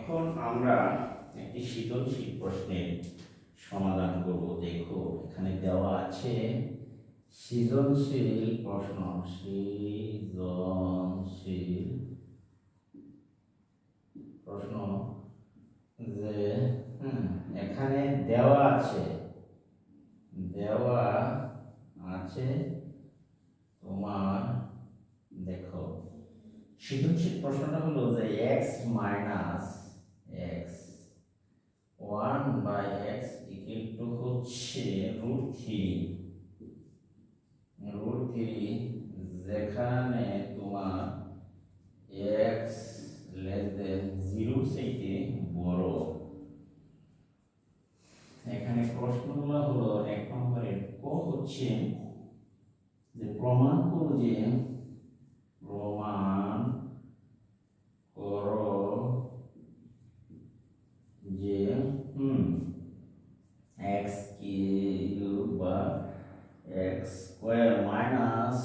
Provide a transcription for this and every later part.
এখন আমরা একটি সৃজনশীল প্রশ্নের সমাধান করব। দেখো এখানে দেওয়া আছে সৃজনশীল প্রশ্ন, সৃজনশীল প্রশ্ন যে এখানে দেওয়া আছে তোমার, দেখো সৃজনশীল প্রশ্নটা হলো যে x minus x one by x equal to হচ্ছে √3 যেখানে তোমার এক্স লেস দেন 0 থেকে বড়। এখানে প্রশ্নগুলো হলো এক নম্বরের ক হচ্ছে যে প্রমাণ করো যে এক্স কিউব বা x square minus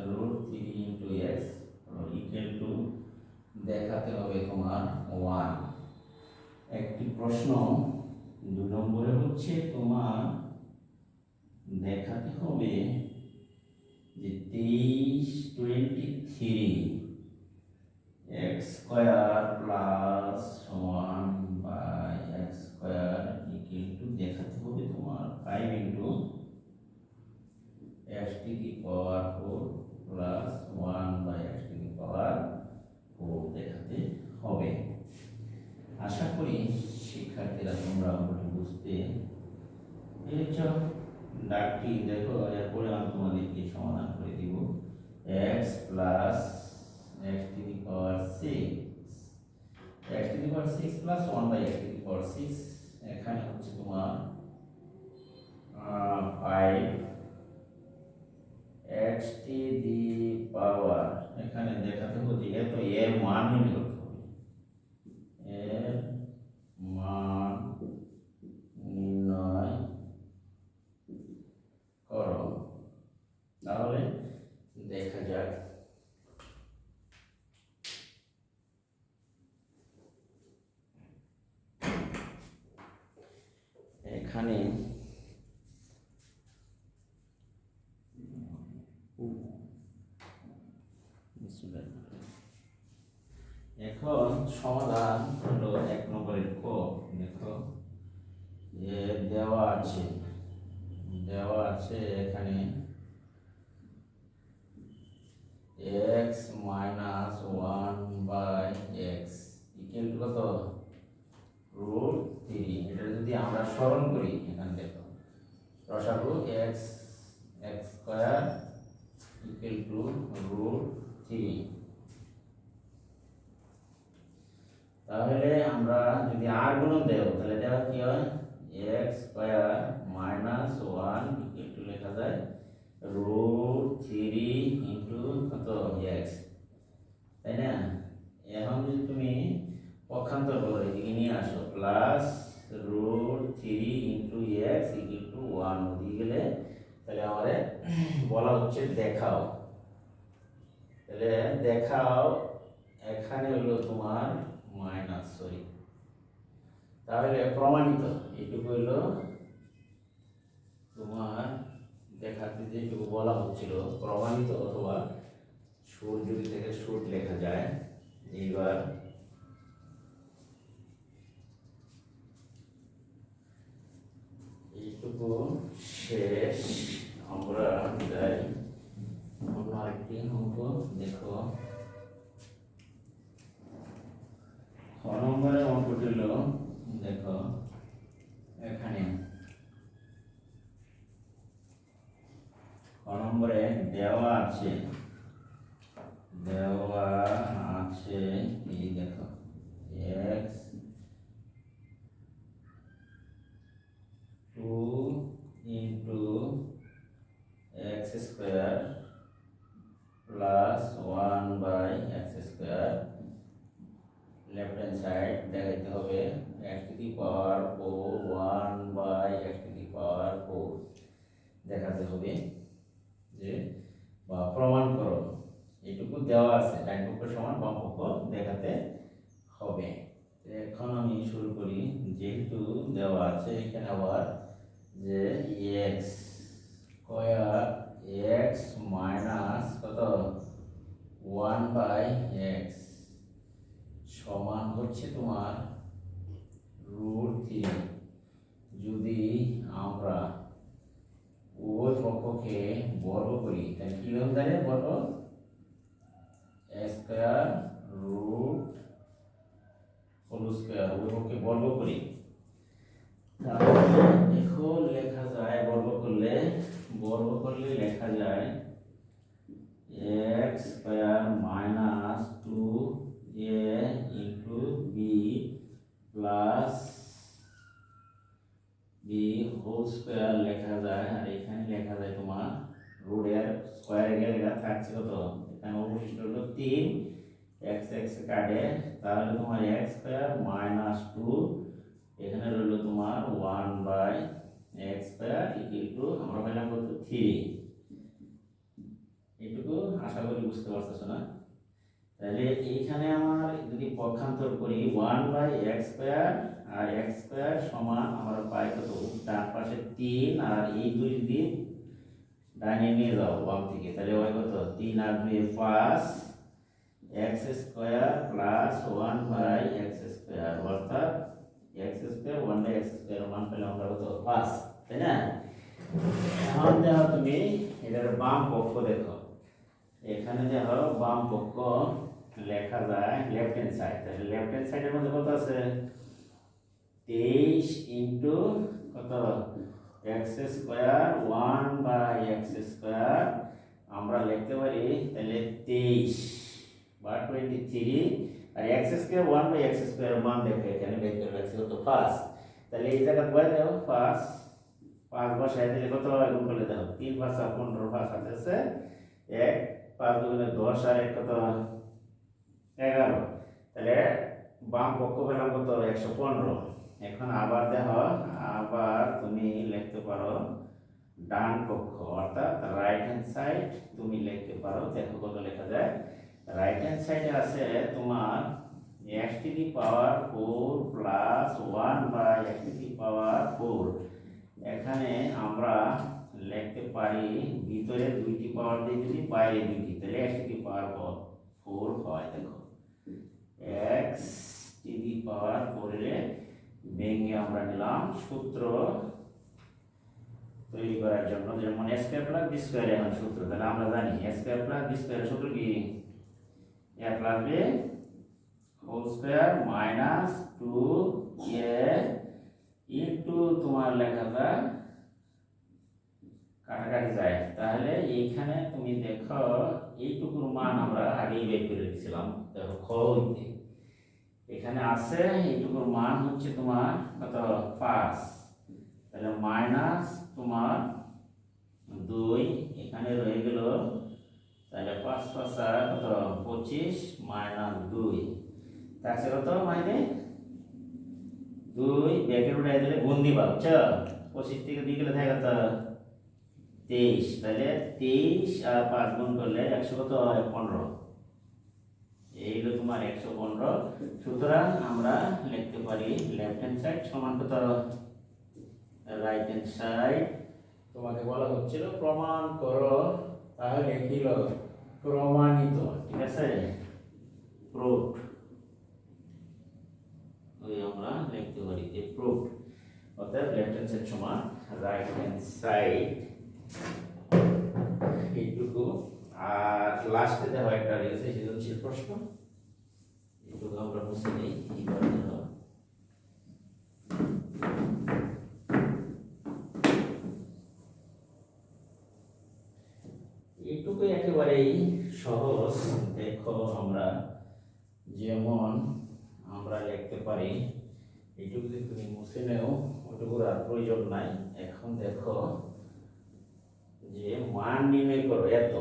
√3 into x equal to দেখাতে হবে তোমার 1। একটি প্রশ্ন। 2 নম্বরে হচ্ছে তোমার দেখাতে হবে যে 23 x square plus 1 by x square equal to দেখাতে হবে তোমার 5 into x to the power 4 plus 1 by x to the power 4 দেখাতে হবে। আশা করি শিক্ষার্থীরা তোমরা বুঝতে পেরেছ। ডাকটি দেখো, এরপরে আমি তোমাদেরকে সমাধান করে দিব। x plus x to the power 6 x to the power 6 plus 1 by x to the power 6, এখানে হচ্ছে তোমার 5 x টু দি পাওয়ার, এখানে দেখাতে হবে এত এর মান নির্ণয় করতে হবে। এর মান নির্ণয় করো, তাহলে দেখা যাক। এখানে এখন সমাধান হলো 1 নম্বরের ক। দেখো দেওয়া আছে এখানে x minus 1 by x equal to কত? √3। এটা যদি আমরা সরল করি, এখানে দেখো রসাগু x স্কয়ার ইকুয়াল টু √3। তাহলে আমরা যদি r গুণন দেব, তাহলে এটা কি হয়? x square minus 1 equal to লেখা যায় √3 ইনটু কত? x, তাই না? এখন যদি তুমি পক্ষান্তর করো, এদিকে নিয়ে আসো, plus √3 into x equal to 1 ওদিকে গেলে, তাহলে আমাদের বলা হচ্ছে দেখাও। তাহলে দেখাও এখানে হলো তোমার মাইনাস, তাহলে প্রমাণিত এইটুকু হলো তোমার দেখাতে যেটুকু বলা হচ্ছিল প্রমাণিত, অথবা সুর যদি থেকে সুর লেখা যায়। এইবার এইটুকু শেষ, আমরা যাই অন্য আরেকটি অঙ্ক। দেখো খ নম্বরের অঙ্কটি হলো, দেখো এখানে খ নম্বরে দেওয়া আছে এই দেখো x 2 into x square plus 1 by x square, left hand side দেখাইতে হবে x to the power 4 1 by x to the power 4 দেখাতে হবে যে বা প্রমাণ করো। এইটুকু দেওয়া আছে, ডান পক্ষ সমান বাম পক্ষ দেখাতে হবে। এখন যেহেতু দেওয়া আছে এখানে আবার যে এক্স স্কয়ার এক্স মাইনাস কত 1/x সমান হচ্ছে তোমার √3। যদি আমরা উভয় পক্ষকে বর্গ করি তাহলে কি হতে পারে বর্গ x square root whole square উভয় পক্ষকে বর্গ করি তাহলে দেখো লেখা যায় বর্গ করলে লেখা যায় x square minus 2a into b plus b whole square লেখা যায়। আর এখানে লেখা যায় তোমার রুট এর স্কয়ারে গেলে এটা থাকছে কত এখানে অবশিষ্ট হলো 3 x x কাটে তাহলে তোমার x স্কয়ার মাইনাস 2 এখানে রইল তোমার 1/x স্কয়ার ইকুয়াল টু আমরা পেলাম কত 3। এটুকু আশা করি বুঝতে পারতেছো না। তাহলে এইখানে আমার যদি পক্ষান্তর করি 1/x স্কয়ার আর x স্কয়ার সমান আমরা পাই কত ডান পাশে 3 আর এই দুই যদি ডানে নিয়ে যাও বাম থেকে তাহলে হয় কত 3 আর 2 5 x square plus 1/x square অর্থাৎ x স্কয়ার 1/x স্কয়ার মান পেলাম আমরা কত 5 তাই না। এখন দেখো তুমি এটার বাম পক্ষ দেখো এখানে দেখো বাম পক্ষ লেখা যায় লেফট হ্যান্ড সাইড তাহলে লেফট হ্যান্ড সাইডের মধ্যে কত আছে 23 ইনটু কত x স্কয়ার 1/x স্কয়ার আমরা লিখতে পারি তাহলে 23 বা 23 আর x স্কয়ার 1/x স্কয়ার মান দেখো এখানে বের করে রাখছি কত 5 তাহলে এই জায়গা বসাই দাও 5 বসাই দিলে কত হয় গুণ করলে দাও 3 5 15 5 আছে 1 5 দুগুণে 10 আর 1 কত 11 তাহলে বাম পক্ষ পেলাম কত 115। এখন আবার দেখো আবার তুমি লিখতে পারো ডান পক্ষ অর্থাৎ রাইট হ্যান্ড সাইড তুমি লিখতে পারো দেখো কত লেখা যায় রাইট হ্যান্ড সাইডে আছে তোমার x to the power 4 plus 1/x to the power 4 এখানে আমরা লিখতে পারি ভিতরে দুইটি পাওয়ার দিয়ে যদি বাইরে দুইটি তাহলে x টু দি পাওয়ার 4 হয় দেখো x টু দি পাওয়ার 4 এর ভেঙে আমরা নিলাম সূত্র তৈরি করার জন্য যেমন a square plus b square এখন সূত্র তাহলে আমরা জানি a square plus b square সূত্র কি a plus b whole square minus 2a into তোমার লেখা যায় কাটাকাটি যায় তাহলে এইখানে তুমি দেখো এইটুকুর মান আমরা আগেই বের করে দিয়েছিলাম দেখো খ হইতে এখানে আছে এইটুকুর মান হচ্ছে তোমার কত 5 তাহলে মাইনাস তোমার 2 এখানে রয়ে গেল তাহলে 5 5 কত 25 মাইনাস 2 তাহলে কত মানে 2 ব্র্যাকেট উঠাই দিলে গুণ দিবা বুঝছো 25 থেকে 2 গেলে থাকে কত 23 তাহলে 23 আর 5 গুণ করলে 100 কত হয় 15 এই হলো তোমার 115। সুতরাং আমরা লিখতে পারি লেফট হ্যান্ড সাইড সমান কত রাইট হ্যান্ড সাইড। তোমাকে বলা হচ্ছিল প্রমাণ করো তাহলে কি হলো প্রমাণিত ঠিক আছে প্রুফড ওই আমরা লিখতে পারি যে প্রুফড অর্থাৎ লেফট হ্যান্ড সাইড সমান রাইট হ্যান্ড সাইড এইটুকু। আর লাস্টে দেখো একটা রয়েছে সৃজনশীল প্রশ্ন এইটুকু আমরা মুছে নিই এইবার দেখো এইটুকু একেবারেই সহজ দেখো আমরা যেমন আমরা লিখতে পারি এইটুকু যদি তুমি মুছে নেও ওটুকুর আর প্রয়োজন নাই। এখন দেখো যে মান নির্ণয় করো এত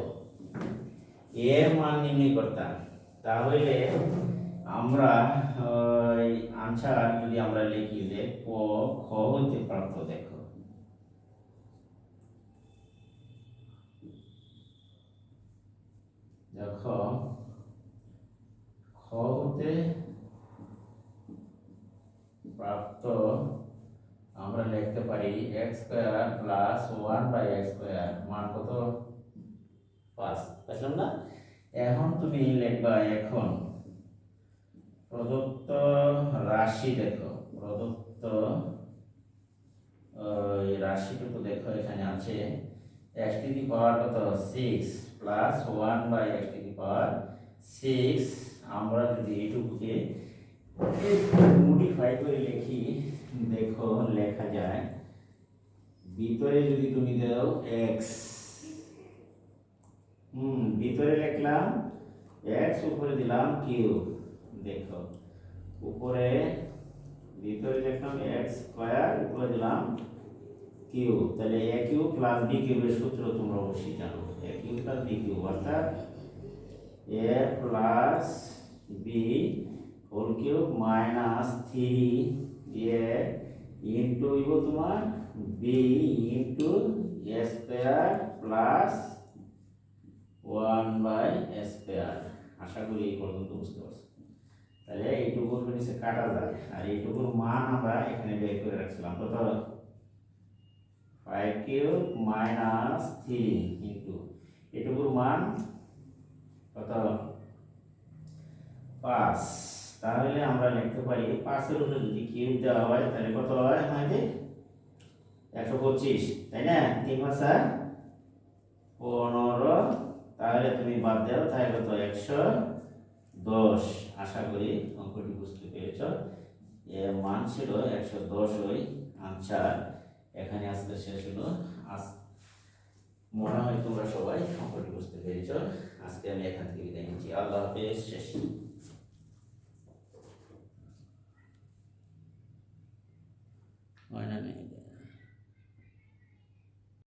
এর মান নির্ণয় করতাম তাহলে আমরা ওই আনসার যদি আমরা লিখি যে ক খ হইতে প্রাপ্ত দেখো দেখো খ হতে প্রাপ্ত আমরা লিখতে পারি x square plus 1/x square মান কত 5 বুঝলাম না। এখন তুমি লিখবা এখন প্রদত্ত রাশি দেখো, প্রদত্ত এই রাশিটুকু দেখো এখানে আছে x টু দি পাওয়ার কত 6 plus 1/x to the power 6। আমরা যদি এইটুকুকে মডিফাই করে লিখি দেখো লেখা যায় ভিতরে যদি তুমি দাও x, ভিতরে লিখলাম x, উপরে দিলাম কিউব। দেখো উপরে ভিতরে লিখলাম x স্কয়ার, উপরে দিলাম কিউব। তাহলে a কিউব প্লাস b কিউবের সূত্র তোমরা অবশ্যই জানো, a cube plus b cube অর্থাৎ a plus b whole cube minus 3a into ইবো তোমার b into a square plus 1/a square. আশা করি এই পর্যন্ত বুঝতে পারছো। তাহলে এইটুকুর নিচে কাটা যায়, আর এইটুকুর মান আমরা এখানে বের করে রাখছিলাম কত 5 কিউব মাইনাস 3 ইন্টু এইটুকুর মান কত 5। তাহলে আমরা লিখতে পারি 5 এর উপরে যদি কিউব দেওয়া হয় তাহলে কত হয় আমাদের 125, তাই না? 3 5 15। তাহলে তুমি বাদ দাও, তাহলে কত 110। আশা করি অঙ্কটি বুঝতে পেরেছ। এর মান ছিল 110 ওই আনসার। এখানে আজকে শেষ হলো। মনে হয় তোমরা সবাই অঙ্কটি বুঝতে পেরেছ। আজকে আমি এখান থেকে বিদায় নিচ্ছি। আল্লাহ হাফেজ। শেষ। হয় না?